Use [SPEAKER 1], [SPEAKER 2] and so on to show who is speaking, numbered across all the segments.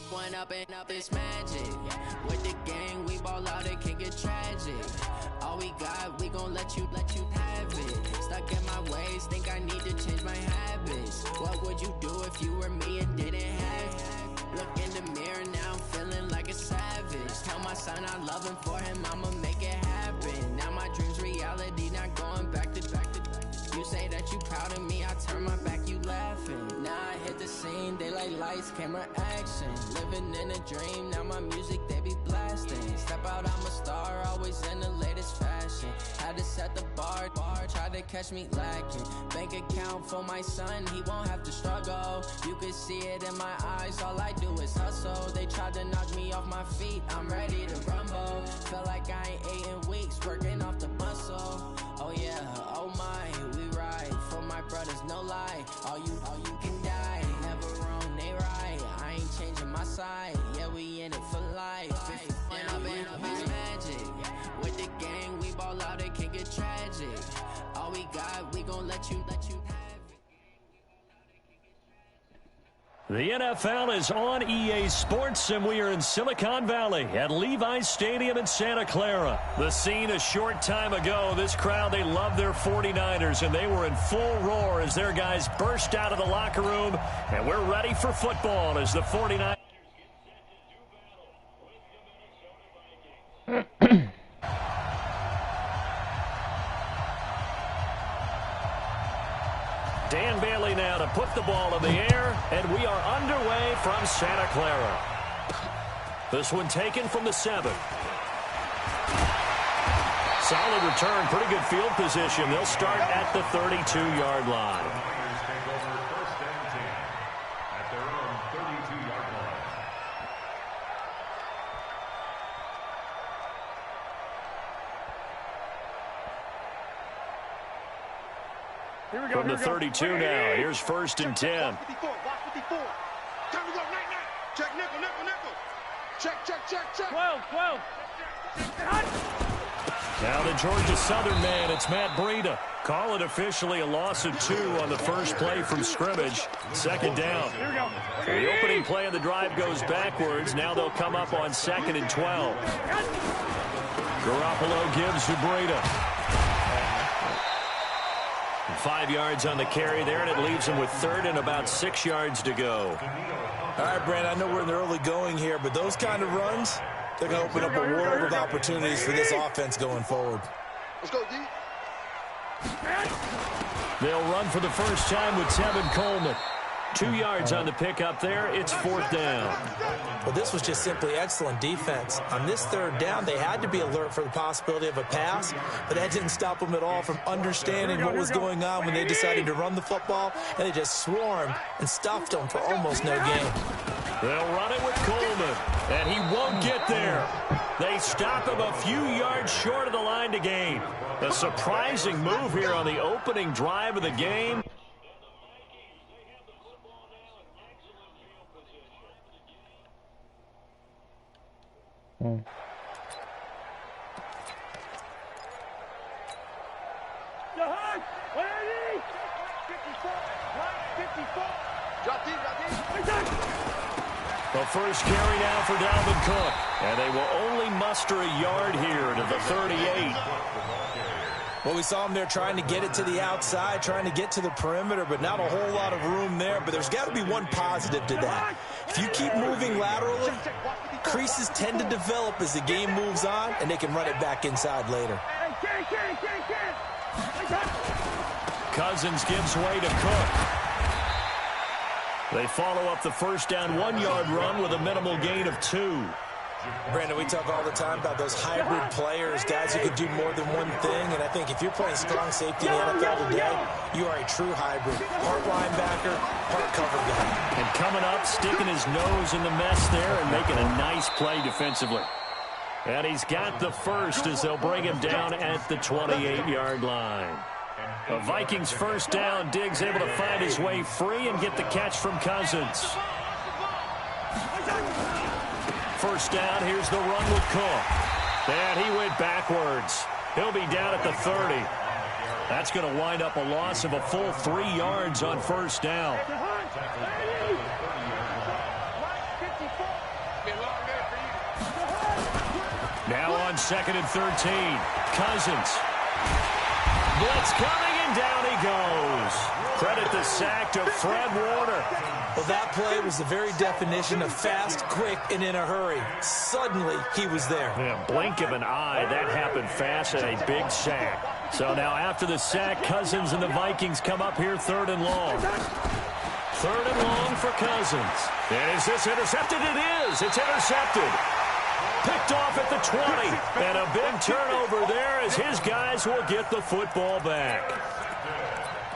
[SPEAKER 1] One up and up is magic. With the gang, we ball out, it can get tragic. All we got, we gon' let you have it. Stuck in my ways, think I need to change my habits. What would you do if you were me and didn't have it? Look in the mirror, now I'm feeling like a savage. Tell my son I love him, for him I'ma make it happen. Now my dream's reality, not going back to back. You say that you proud of me, I turn my back, you laughing. Now I hit the scene, they like lights, camera, action. Living in a dream, now my music, they be blasting. Step out, I'm a star, always in the latest fashion. Had to set the bar, try to catch me lacking. Bank account for my son, he won't have to struggle. You can see it in my eyes, all I do is hustle. They tried to knock me off my feet, I'm ready to rumble. Felt like I ain't ate in weeks, working off the muscle. Oh yeah, oh my, we ride for my brothers, no lie. All you can die, never wrong, they right. I ain't changing my side, yeah, we in it for life. And up is magic. With the gang, we ball out, it can get tragic. All we got, we gon' let you have it.
[SPEAKER 2] The NFL is on EA Sports, and we are in Silicon Valley at Levi's Stadium in Santa Clara. The scene a short time ago, this crowd, they love their 49ers, and they were in full roar as their guys burst out of the locker room, and we're ready for football as the 49ers. Dan Bailey now to put the ball in the air, and we are underway from Santa Clara. This one taken from the 7. Solid return, pretty good field position. They'll start at the 32-yard line. From the 32 now, here's 1st and 10.
[SPEAKER 3] Time to go, night. Check, nickel. Check.
[SPEAKER 4] 12.
[SPEAKER 2] Now the Georgia Southern man, it's Matt Breida. Call it officially a loss of 2 on the first play from scrimmage. 2nd down.
[SPEAKER 4] Here we go.
[SPEAKER 2] The opening play of the drive goes backwards. Now they'll come up on 2nd and 12. Garoppolo gives to Breida. 5 yards on the carry there, and it leaves him with 3rd and about 6 yards to go.
[SPEAKER 5] All right, Brandon, I know we're in the early going here, but those kind of runs, they're going to open up a world of opportunities for this offense going forward.
[SPEAKER 3] Let's go, D.
[SPEAKER 2] They'll run for the first time with Tevin Coleman. 2 yards on the pickup there. It's 4th down.
[SPEAKER 5] Well, this was just simply excellent defense. On this 3rd down, they had to be alert for the possibility of a pass, but that didn't stop them at all from understanding what was going on when they decided to run the football, and they just swarmed and stuffed them for almost no gain.
[SPEAKER 2] They'll run it with Coleman, and he won't get there. They stop him a few yards short of the line to gain. A surprising move here on the opening drive of the game. The first carry now for Dalvin Cook, and they will only muster a yard here to the 38.
[SPEAKER 5] Well, we saw him there trying to get it to the outside, trying to get to the perimeter, but not a whole lot of room there. But there's got to be one positive to that. If you keep moving laterally, creases tend to develop as the game moves on, and they can run it back inside later.
[SPEAKER 2] Cousins gives way to Cook. They follow up the first down 1-yard run with a minimal gain of 2.
[SPEAKER 5] Brandon, we talk all the time about those hybrid players, guys who can do more than one thing, and I think if you're playing strong safety in the NFL today, you are a true hybrid. Part linebacker, part cover guy.
[SPEAKER 2] And coming up, sticking his nose in the mess there and making a nice play defensively. And he's got the first as they'll bring him down at the 28-yard line. The Vikings first down. Diggs able to find his way free and get the catch from Cousins. First down, here's the run with Cook. And he went backwards. He'll be down at the 30. That's going to wind up a loss of a full 3 yards on first down. Now on 2nd and 13. Cousins. Blitz coming, and down he goes. Credit the sack to Fred Warner.
[SPEAKER 5] Well, that play was the very definition of fast, quick, and in a hurry. Suddenly, he was there.
[SPEAKER 2] Yeah, blink of an eye, that happened fast, and a big sack. So now after the sack, Cousins and the Vikings come up here 3rd and long. 3rd and long for Cousins. And is this intercepted? It is. It's intercepted. Picked off at the 20. And a big turnover there as his guys will get the football back.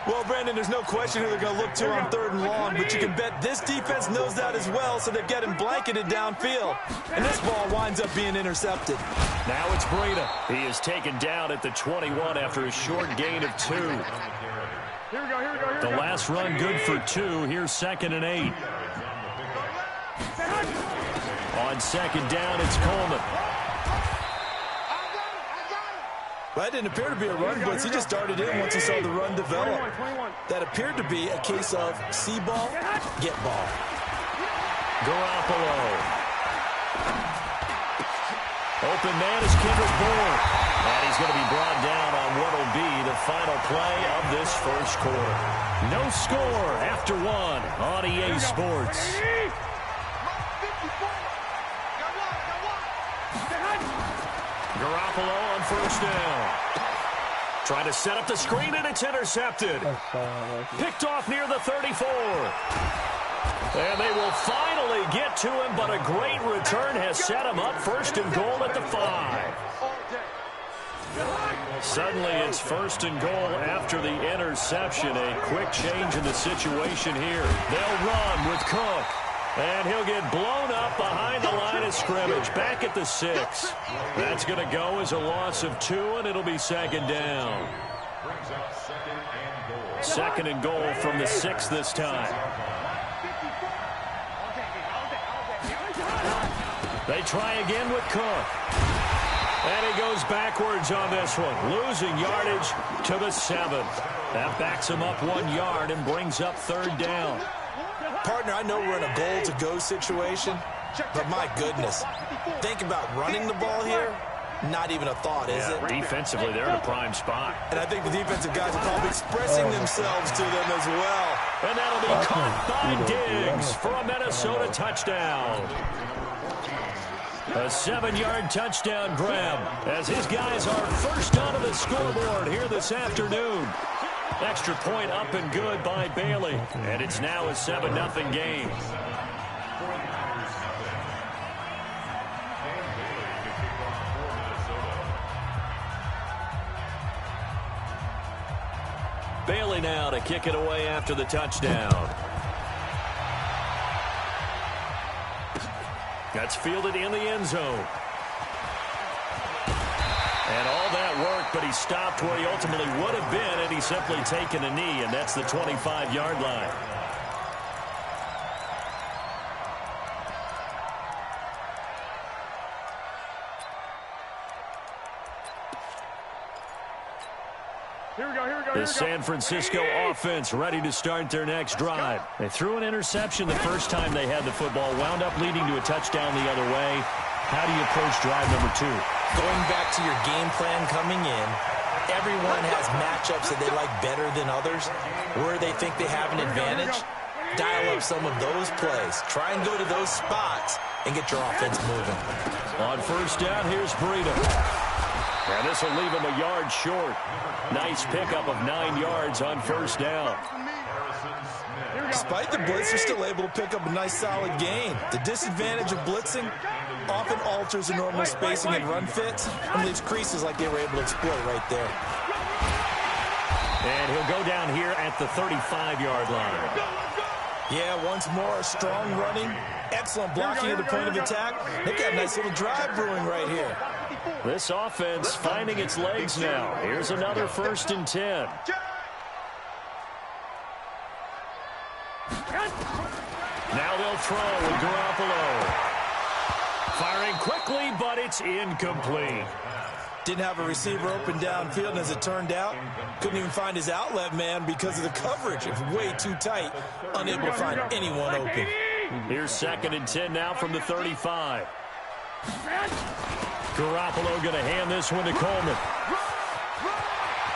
[SPEAKER 5] Well, Brandon, there's no question who they're going to look to on 3rd and long, but you can bet this defense knows that as well, so they're getting blanketed downfield. And this ball winds up being intercepted.
[SPEAKER 2] Now it's Breida. He is taken down at the 21 after a short gain of 2. The last run good for 2. Here's 2nd and 8. On 2nd down, it's Coleman.
[SPEAKER 5] That didn't appear to be a run blitz. He just darted in once he saw the run develop. That appeared to be a case of see ball, get ball.
[SPEAKER 2] Garoppolo. Open man is Kendrick Bourne. And he's going to be brought down on what will be the final play of this first quarter. No score after 1 on EA Sports. Garoppolo on first down. Trying to set up the screen, and it's intercepted. Picked off near the 34. And they will finally get to him, but a great return has set him up 1st and goal at the 5. Suddenly it's 1st and goal after the interception. A quick change in the situation here. They'll run with Cook. And he'll get blown up behind the line of scrimmage, back at the 6. That's going to go as a loss of 2, and it'll be 2nd down. 2nd and goal from the 6 this time. They try again with Cook. And he goes backwards on this one, losing yardage to the 7. That backs him up 1 yard and brings up 3rd down.
[SPEAKER 5] Partner, I know we're in a goal-to-go situation, but my goodness, think about running the ball here. Not even a thought, is it?
[SPEAKER 2] Defensively, they're in a prime spot.
[SPEAKER 5] And I think the defensive guys are probably expressing themselves to them as well.
[SPEAKER 2] And that'll be caught by Diggs for a Minnesota touchdown. A 7-yard touchdown grab as his guys are first onto the scoreboard here this afternoon. Extra point up and good by Bailey. And it's now a 7-0 game. Bailey now to kick it away after the touchdown. That's fielded in the end zone. And all that work, but he stopped where he ultimately would have been had he simply taken a knee, and that's the 25-yard line. The San Francisco offense ready to start their next drive. They threw an interception the first time they had the football, wound up leading to a touchdown the other way. How do you approach drive number 2?
[SPEAKER 5] Going back to your game plan coming in, everyone has matchups that they like better than others. Where they think they have an advantage, dial up some of those plays. Try and go to those spots and get your offense moving.
[SPEAKER 2] On first down, here's Breida. And this will leave him a yard short. Nice pickup of 9 yards on first down.
[SPEAKER 5] Despite the blitz, they're still able to pick up a nice solid gain. The disadvantage of blitzing often alters the normal spacing and run fits and leaves creases like they were able to exploit right there.
[SPEAKER 2] And he'll go down here at the 35-yard line.
[SPEAKER 5] Yeah, once more, strong running, excellent blocking at the point of attack. They've got a nice little drive brewing right here.
[SPEAKER 2] This offense finding its legs now. Here's another 1st and 10. Now they'll throw with Garoppolo. Firing quickly, but it's incomplete.
[SPEAKER 5] Didn't have a receiver open downfield, and as it turned out, couldn't even find his outlet man because of the coverage. It was way too tight, unable to find anyone open.
[SPEAKER 2] Here's 2nd and 10 now from the 35. Garoppolo going to hand this one to Coleman.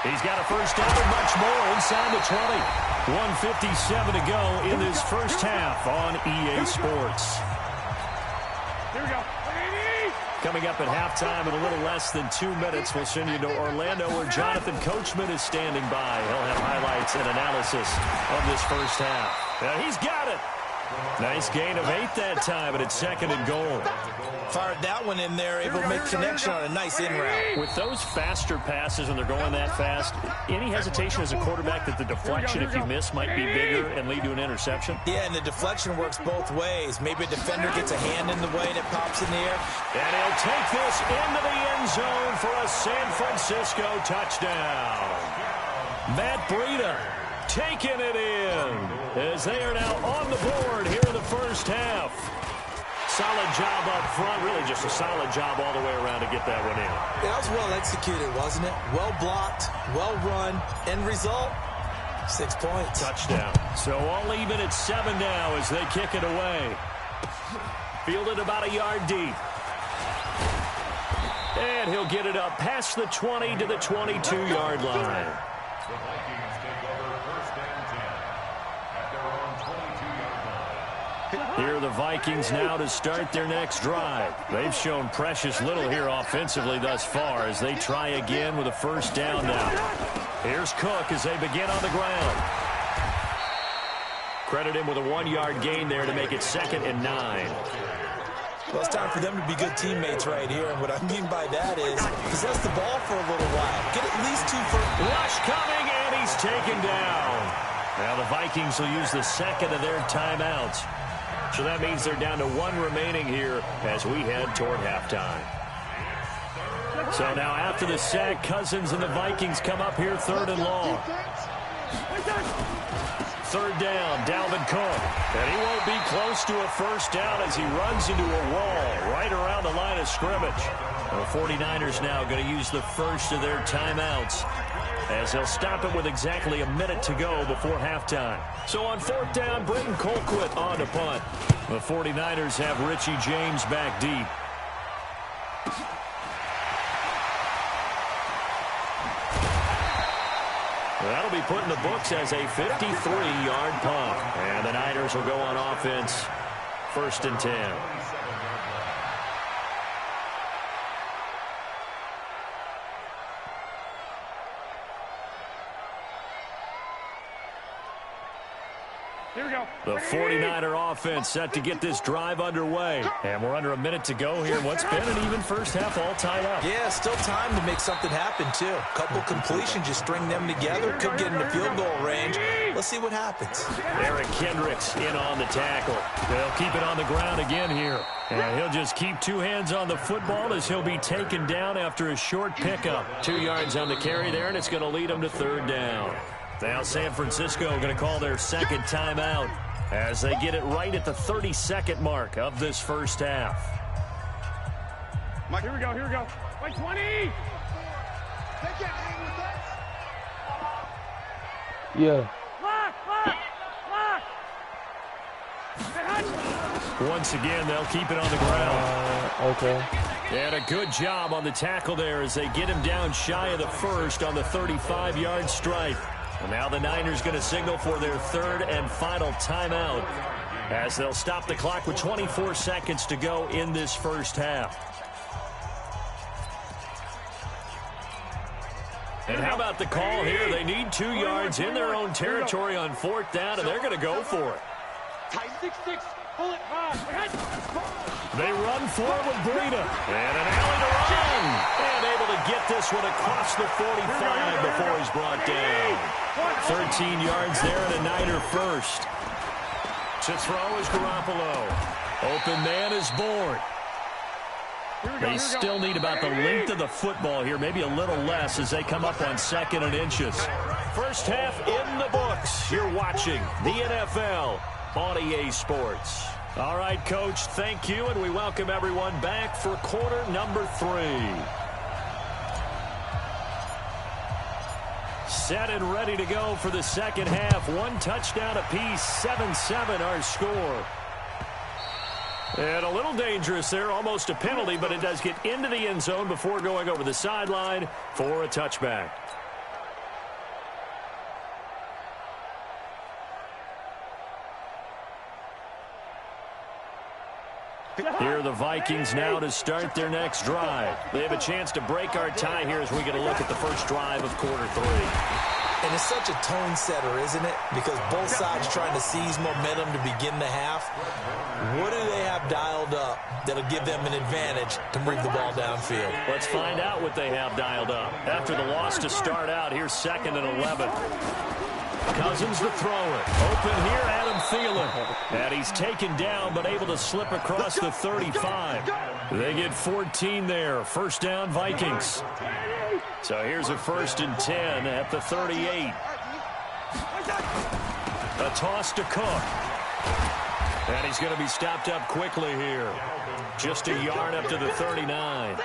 [SPEAKER 2] He's got a first down and much more inside the 20. 1:57 to go in this first half on EA Sports.
[SPEAKER 4] Here we go.
[SPEAKER 2] Coming up at halftime in a little less than 2 minutes, we'll send you to Orlando where Jonathan Coachman is standing by. He'll have highlights and analysis of this first half. He's got it. Nice gain of 8 that time, and it's 2nd and goal.
[SPEAKER 5] Fired that one in there, able to make connection on a nice in route.
[SPEAKER 2] With those faster passes when they're going that fast, any hesitation as a quarterback that the deflection, if you miss, might be bigger and lead to an interception?
[SPEAKER 5] Yeah, and the deflection works both ways. Maybe a defender gets a hand in the way and it pops in the air.
[SPEAKER 2] And he'll take this into the end zone for a San Francisco touchdown. Matt Breida taking it in as they are now on the board here in the first half. Solid job up front, really just a solid job all the way around to get that one in.
[SPEAKER 5] Yeah, that was well executed, wasn't it? Well blocked, well run. End result, 6 points.
[SPEAKER 2] Touchdown. So all even at 7 now as they kick it away. Fielded about a yard deep. And he'll get it up past the 20 to the 22-yard line. Here are the Vikings now to start their next drive. They've shown precious little here offensively thus far as they try again with a first down now. Here's Cook as they begin on the ground. Credit him with a 1-yard gain there to make it 2nd and 9.
[SPEAKER 5] Well, it's time for them to be good teammates right here. And what I mean by that is possess the ball for a little while. Get at least 2 first.
[SPEAKER 2] Rush coming, and he's taken down. Now the Vikings will use the 2nd of their timeouts. So that means they're down to 1 remaining here as we head toward halftime. So now after the sack, Cousins and the Vikings come up here 3rd and long. 3rd down, Dalvin Cook. And he won't be close to a first down as he runs into a wall right around the line of scrimmage. The 49ers now going to use the first of their timeouts as they'll stop it with exactly a minute to go before halftime. So on 4th down, Britton Colquitt on to punt. The 49ers have Richie James back deep. That'll be put in the books as a 53-yard punt. And the Niners will go on offense, 1st and 10.
[SPEAKER 4] Here we go.
[SPEAKER 2] The 49er offense set to get this drive underway. And we're under a minute to go here in what's been an even first half all tied up.
[SPEAKER 5] Yeah, still time to make something happen, too. A couple completions, just string them together. Could get into field goal range. Let's see what happens.
[SPEAKER 2] Eric Kendricks in on the tackle. They'll keep it on the ground again here. And he'll just keep 2 hands on the football as he'll be taken down after a short pickup. 2 yards on the carry there, and it's going to lead him to 3rd down. Now San Francisco going to call their 2nd timeout as they get it right at the 32nd mark of this first half.
[SPEAKER 4] Mike, here we go, here we go. Like 20!
[SPEAKER 6] Yeah.
[SPEAKER 2] Once again, they'll keep it on the ground.
[SPEAKER 6] Okay.
[SPEAKER 2] And a good job on the tackle there as they get him down shy of the first on the 35-yard strike. And now the Niners going to signal for their 3rd and final timeout as they'll stop the clock with 24 seconds to go in this first half. And how about the call here? They need 2 yards in their own territory on 4th down, and they're going to go for it. They run forward with Breida. And an alley to run. And able to get this one across the 45 before he's brought down. 13 yards there and a Niner first. To throw is Garoppolo. Open man is Bourne. They still need about the length of the football here, maybe a little less as they come up on 2nd and inches. First half in the books. You're watching the NFL on EA Sports. All right, Coach, thank you, and we welcome everyone back for quarter number 3. set and ready to go for the second half. One touchdown apiece, 7-7 our score. And a little dangerous there, almost a penalty, but it does get into the end zone before going over the sideline for a touchback. Here are the Vikings now to start their next drive. They have a chance to break our tie here as we get a look at the first drive of quarter 3.
[SPEAKER 5] And it's such a tone setter, isn't it? Because both sides trying to seize momentum to begin the half. What do they have dialed up that'll give them an advantage to move the ball downfield?
[SPEAKER 2] Let's find out what they have dialed up. After the loss to start out, here's 2nd and 11. Cousins to throw it. Open here, Adam Thielen. And he's taken down, but able to slip across the 35. They get 14 there. First down, Vikings. So here's a 1st and 10 at the 38. A toss to Cook. And he's going to be stopped up quickly here. Just a yard up to the 39.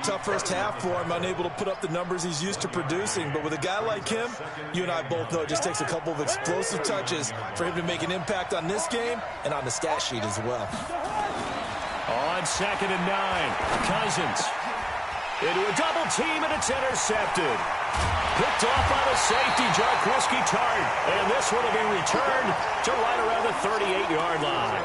[SPEAKER 5] Tough first half for him, unable to put up the numbers he's used to producing. But with a guy like him, you and I both know it just takes a couple of explosive touches for him to make an impact on this game and on the stat sheet as well.
[SPEAKER 2] On 2nd and 9, Cousins. Into a double team, and it's intercepted. Picked off by the safety, Jarquiski Tartt. And this one will be returned to right around the 38-yard line.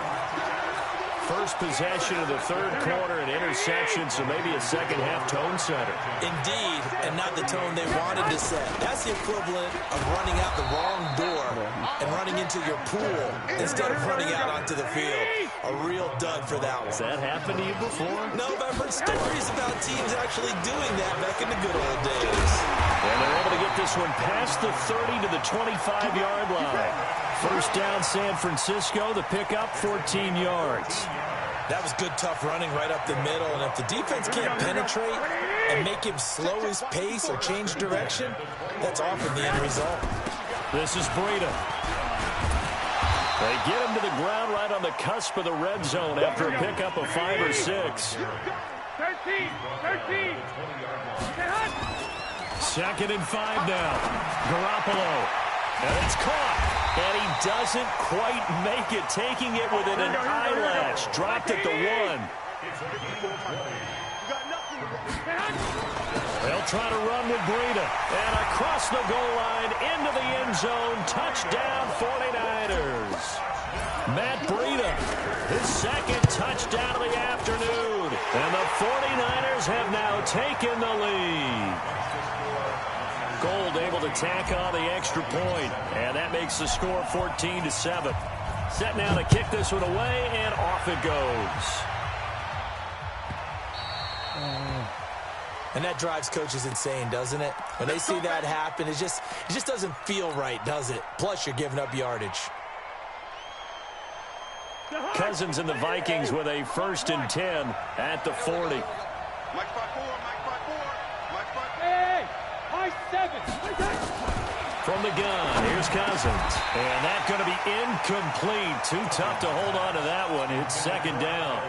[SPEAKER 2] First possession of the third quarter, an interception, so maybe a second-half tone setter.
[SPEAKER 5] Indeed, and not the tone they wanted to set. That's the equivalent of running out the wrong door and running into your pool instead of running out onto the field. A real dud for that one.
[SPEAKER 2] Has that happened to you before?
[SPEAKER 5] No, but I've heard stories about teams actually doing that back in the good old days.
[SPEAKER 2] And they're able to get this one past the 30 to the 25-yard line. First down, San Francisco. The pickup, 14 yards.
[SPEAKER 5] That was good, tough running right up the middle. And if the defense can't penetrate and make him slow his pace or change direction, that's often the end result.
[SPEAKER 2] This is Breida. They get him to the ground right on the cusp of the red zone after a pickup of 5 or 6.
[SPEAKER 4] 13.
[SPEAKER 2] 2nd and 5 now. Garoppolo. And it's caught. And he doesn't quite make it, taking it within an eyelash. Dropped at the 1. They'll try to run with Breida. And across the goal line, into the end zone. Touchdown, 49ers. Matt Breida, his second touchdown of the afternoon. And the 49ers have now taken the lead. Gold able to tack on the extra point, and that makes the score 14-7. Set now to kick this one away, and off it goes.
[SPEAKER 5] And that drives coaches insane, doesn't it? When they see that happen, it just doesn't feel right, does it? Plus, you're giving up yardage.
[SPEAKER 2] Cousins and the Vikings with a 1st and 10 at the 40. From the gun, here's Cousins. And that's going to be incomplete. Too tough to hold on to that one. It's 2nd down.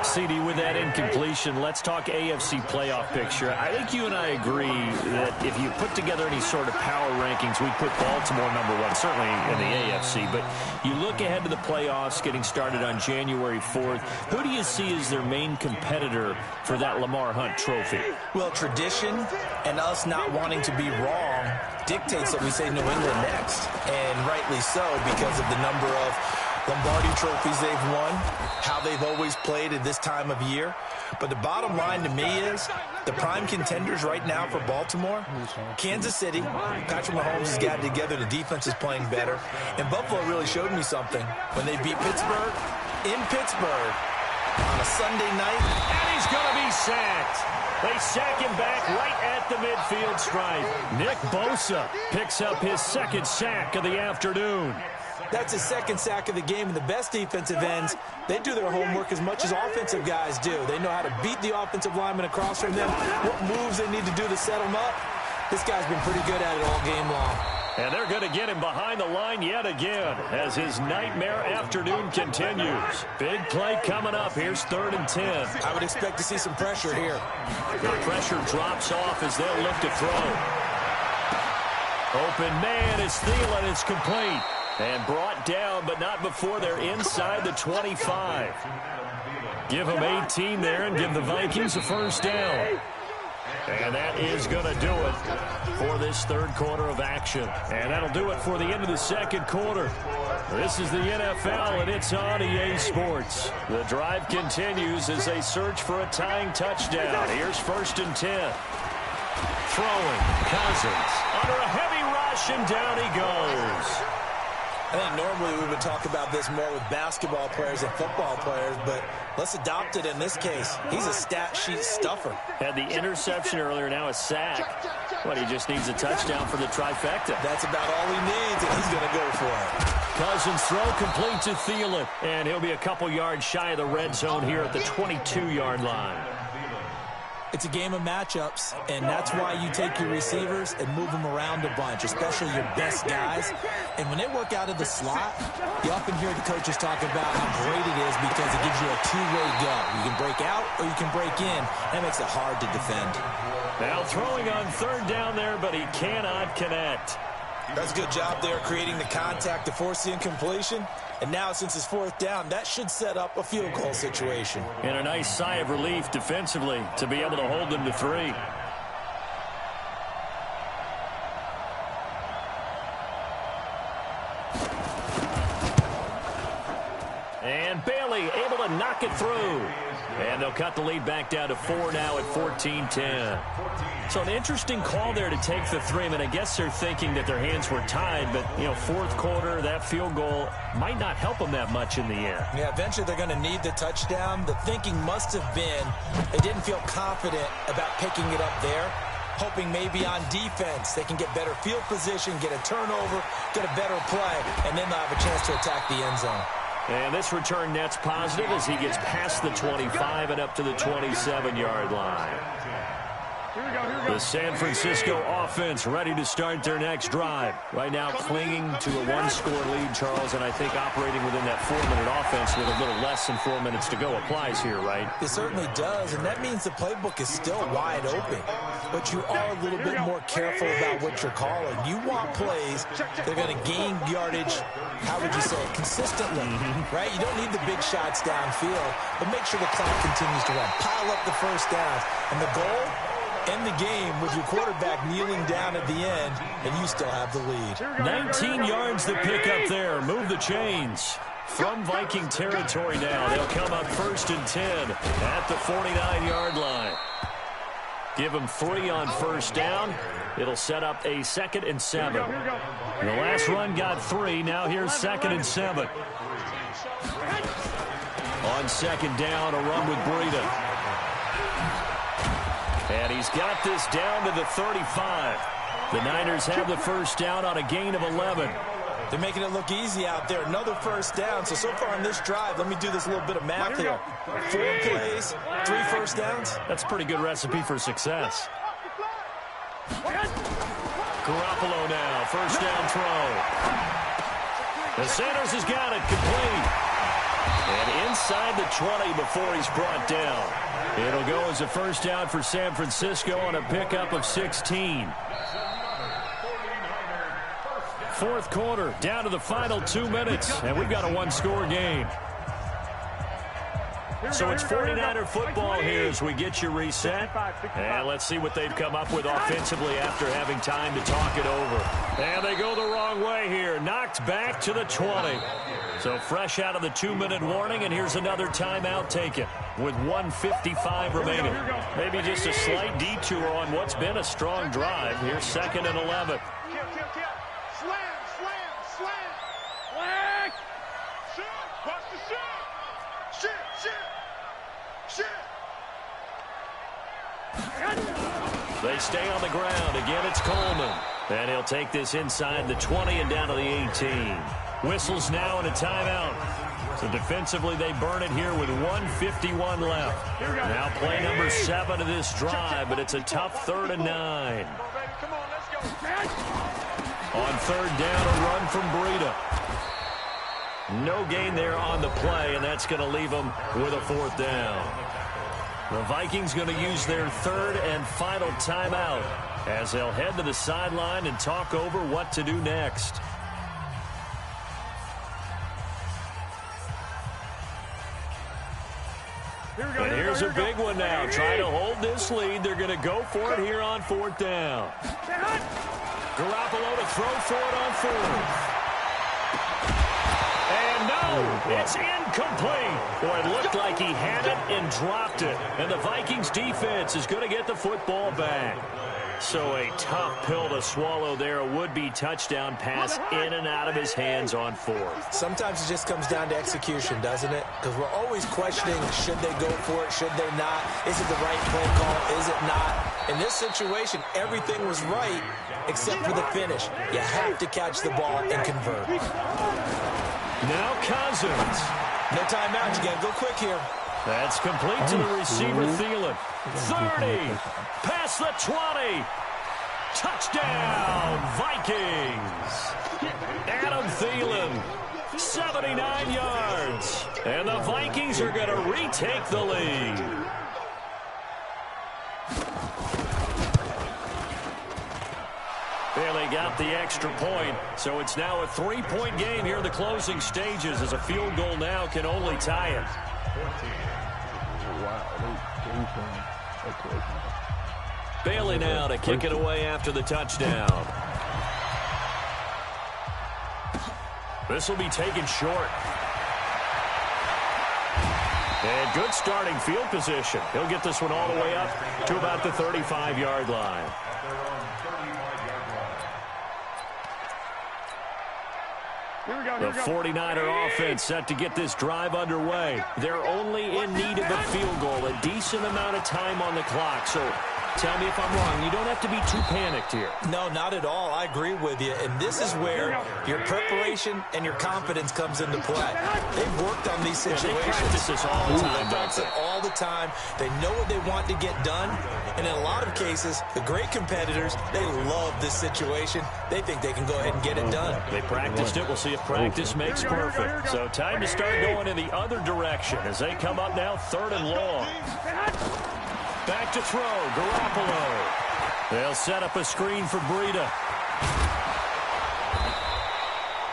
[SPEAKER 2] CD, with that incompletion, let's talk AFC playoff picture. I think you and I agree that if you put together any sort of power rankings, we'd put Baltimore #1, certainly in the AFC. But you look ahead to the playoffs getting started on January 4th. Who do you see as their main competitor for that Lamar Hunt trophy?
[SPEAKER 5] Well, tradition and us not wanting to be wrong dictates that we say New England next. And rightly so, because of the number of Lombardi trophies they've won, how they've always played at this time of year. But the bottom line to me is the prime contenders right now for Baltimore, Kansas City. Patrick Mahomes has got it together. The defense is playing better. And Buffalo really showed me something when they beat Pittsburgh in Pittsburgh on a Sunday night.
[SPEAKER 2] And he's going to be sacked. They sack him back right at the midfield stripe. Nick Bosa picks up his 2nd sack of the afternoon.
[SPEAKER 5] That's his 2nd sack of the game, and the best defensive ends, they do their homework as much as offensive guys do. They know how to beat the offensive lineman across from them, what moves they need to do to set them up. This guy's been pretty good at it all game long.
[SPEAKER 2] And they're going to get him behind the line yet again as his nightmare afternoon continues. Big play coming up. Here's 3rd and 10.
[SPEAKER 5] I would expect to see some pressure here.
[SPEAKER 2] The pressure drops off as they'll look to throw. Open man is Thielen. It's complete. And brought down, but not before they're inside the 25. Give them 18 there and give the Vikings a first down. And that is going to do it for this third quarter of action. And that'll do it for the end of the second quarter. This is the NFL, and it's on EA Sports. The drive continues as they search for a tying touchdown. Here's 1st and 10. Throwing, Cousins under a heavy rush, and down he goes.
[SPEAKER 5] I think normally we would talk about this more with basketball players and football players, but let's adopt it in this case. He's a stat sheet stuffer.
[SPEAKER 2] Had the interception earlier, now a sack. But he just needs a touchdown for the trifecta.
[SPEAKER 5] That's about all he needs, and he's going to go for it.
[SPEAKER 2] Cousins throw complete to Thielen, and he'll be a couple yards shy of the red zone here at the 22-yard line.
[SPEAKER 5] It's a game of matchups, and that's why you take your receivers and move them around a bunch, especially your best guys. And when they work out of the slot, you often hear the coaches talk about how great it is because it gives you a two-way go. You can break out or you can break in. That makes it hard to defend.
[SPEAKER 2] Now throwing on 3rd down there, but he cannot connect.
[SPEAKER 5] That's a good job there creating the contact to force the incompletion. And now, since it's 4th down, that should set up a field goal situation.
[SPEAKER 2] And a nice sigh of relief defensively to be able to hold them to 3. And Bailey able to knock it through. And they'll cut the lead back down to 4 now at 14-10. So an interesting call there to take the 3. I mean, I guess they're thinking that their hands were tied, but, you know, 4th quarter, that field goal might not help them that much in the end.
[SPEAKER 5] Yeah, eventually they're going to need the touchdown. The thinking must have been they didn't feel confident about picking it up there, hoping maybe on defense they can get better field position, get a turnover, get a better play, and then they'll have a chance to attack the end zone.
[SPEAKER 2] And this return net's positive as he gets past the 25 and up to the 27-yard line. The San Francisco offense ready to start their next drive. Right now clinging to a 1-score lead, Charles, and I think operating within that 4-minute offense with a little less than 4 minutes to go applies here, right?
[SPEAKER 5] It certainly does, and that means the playbook is still wide open. But you are a little bit more careful about what you're calling. You want plays that are going to gain yardage, how would you say it, consistently, right? You don't need the big shots downfield, but make sure the clock continues to run. Pile up the first downs, and the goal, end the game with your quarterback kneeling down at the end, and you still have the lead.
[SPEAKER 2] 19 yards to pick up there. Move the chains. From Viking territory now, they'll come up 1st and 10 at the 49-yard line. Give them 3 on 1st down. It'll set up a 2nd and 7. The last run got 3. Now here's 2nd and 7. On 2nd down, a run with Breida. And he's got this down to the 35. The Niners have the first down on a gain of 11.
[SPEAKER 5] They're making it look easy out there. Another first down. So far on this drive, let me do this little bit of math here. 4 plays, 3 first downs.
[SPEAKER 2] That's a pretty good recipe for success. Garoppolo now, first down throw. The Sanders has got it, complete. And inside the 20 before he's brought down. It'll go as a first down for San Francisco on a pickup of 16. 4th quarter, down to the final 2 minutes, and we've got a 1-score game. So it's 49er football here as we get you reset. And let's see what they've come up with offensively after having time to talk it over. And they go the wrong way here. Knocked back to the 20. So fresh out of the 2-minute warning, and here's another timeout taken with 1:55 remaining. Maybe just a slight detour on what's been a strong drive. Here's 2nd and 11. They stay on the ground. Again, it's Coleman. And he'll take this inside the 20 and down to the 18. Whistles now and a timeout. So defensively, they burn it here with 1:51 left. Now play number 7 of this drive, but it's a tough 3rd and 9. On 3rd down, a run from Breida. No gain there on the play, and that's going to leave them with a 4th down. The Vikings going to use their 3rd and final timeout as they'll head to the sideline and talk over what to do next. And here's a big one now. Trying to hold this lead. They're going to go for it here on 4th down. Garoppolo to throw for it on 4th. And no, it's incomplete. Boy, it looked like he had it and dropped it. And the Vikings defense is going to get the football back. So a tough pill to swallow there. A would-be touchdown pass in and out of his hands on 4th.
[SPEAKER 5] Sometimes it just comes down to execution, doesn't it? Because we're always questioning, should they go for it, should they not? Is it the right play call, is it not? In this situation, everything was right except for the finish. You have to catch the ball and convert.
[SPEAKER 2] Now Cousins.
[SPEAKER 5] No timeout. You got to go quick here.
[SPEAKER 2] That's complete to the receiver, Thielen. 30. Past the 20. Touchdown, Vikings. Adam Thielen, 79 yards. And the Vikings are going to retake the lead. They got the extra point, so it's now a 3-point game here in the closing stages as a field goal now can only tie it. Bailey now to kick it away after the touchdown. This will be taken short. And good starting field position. He'll get this one all the way up to about the 35-yard line. The 49er offense set to get this drive underway. They're only in need of a field goal, a decent amount of time on the clock. So tell me if I'm wrong. You don't have to be too panicked here.
[SPEAKER 5] No, not at all. I agree with you. And this is where your preparation and your confidence comes into play. They've worked on these situations.
[SPEAKER 2] They practice this all the time.
[SPEAKER 5] They practice it all the time. They know what they want to get done. And in a lot of cases, the great competitors, they love this situation. They think they can go ahead and get it done.
[SPEAKER 2] They practiced it. We'll see if practice makes perfect. So time to start going in the other direction as they come up now 3rd and long. Back to throw, Garoppolo. They'll set up a screen for Breida.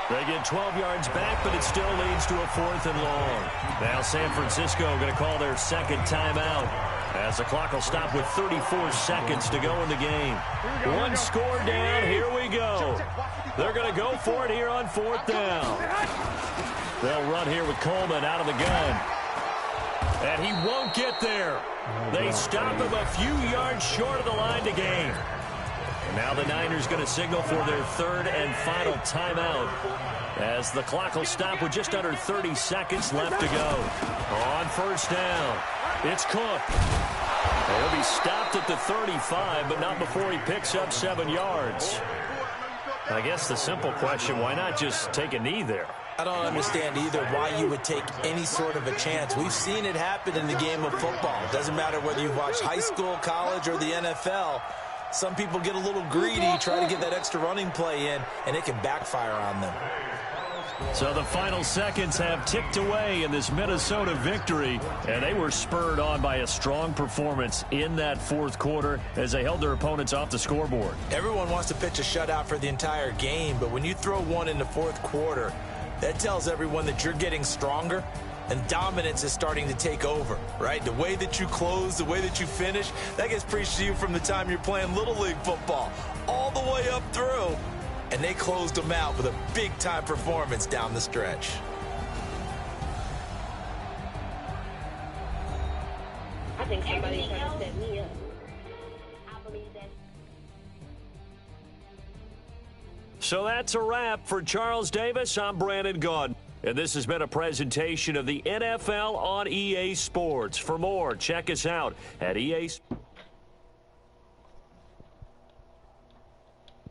[SPEAKER 2] They get 12 yards back, but it still leads to a 4th and long. Now San Francisco going to call their second timeout as the clock will stop with 34 seconds to go in the game. One score down, here we go. They're going to go for it here on 4th down. They'll run here with Coleman out of the gun. And he won't get there. They stop him a few yards short of the line to gain. And now the Niners going to signal for their 3rd and final timeout as the clock will stop with just under 30 seconds left to go. On 1st down, it's Cook. He'll be stopped at the 35, but not before he picks up 7 yards. I guess the simple question, why not just take a knee there?
[SPEAKER 5] I don't understand either why you would take any sort of a chance. We've seen it happen in the game of football. It doesn't matter whether you've watched high school, college, or the NFL. Some people get a little greedy, try to get that extra running play in, and it can backfire on them.
[SPEAKER 2] So the final seconds have ticked away in this Minnesota victory, and they were spurred on by a strong performance in that 4th quarter as they held their opponents off the scoreboard.
[SPEAKER 5] Everyone wants to pitch a shutout for the entire game, but when you throw one in the 4th quarter, that tells everyone that you're getting stronger and dominance is starting to take over, right? The way that you close, the way that you finish, that gets preached to you from the time you're playing Little League football all the way up through. And they closed them out with a big-time performance down the stretch.
[SPEAKER 6] I think somebody's trying to set me up. I believe that.
[SPEAKER 2] So that's a wrap for Charles Davis. I'm Brandon Gaudin. And this has been a presentation of the NFL on EA Sports. For more, check us out at EA Sports.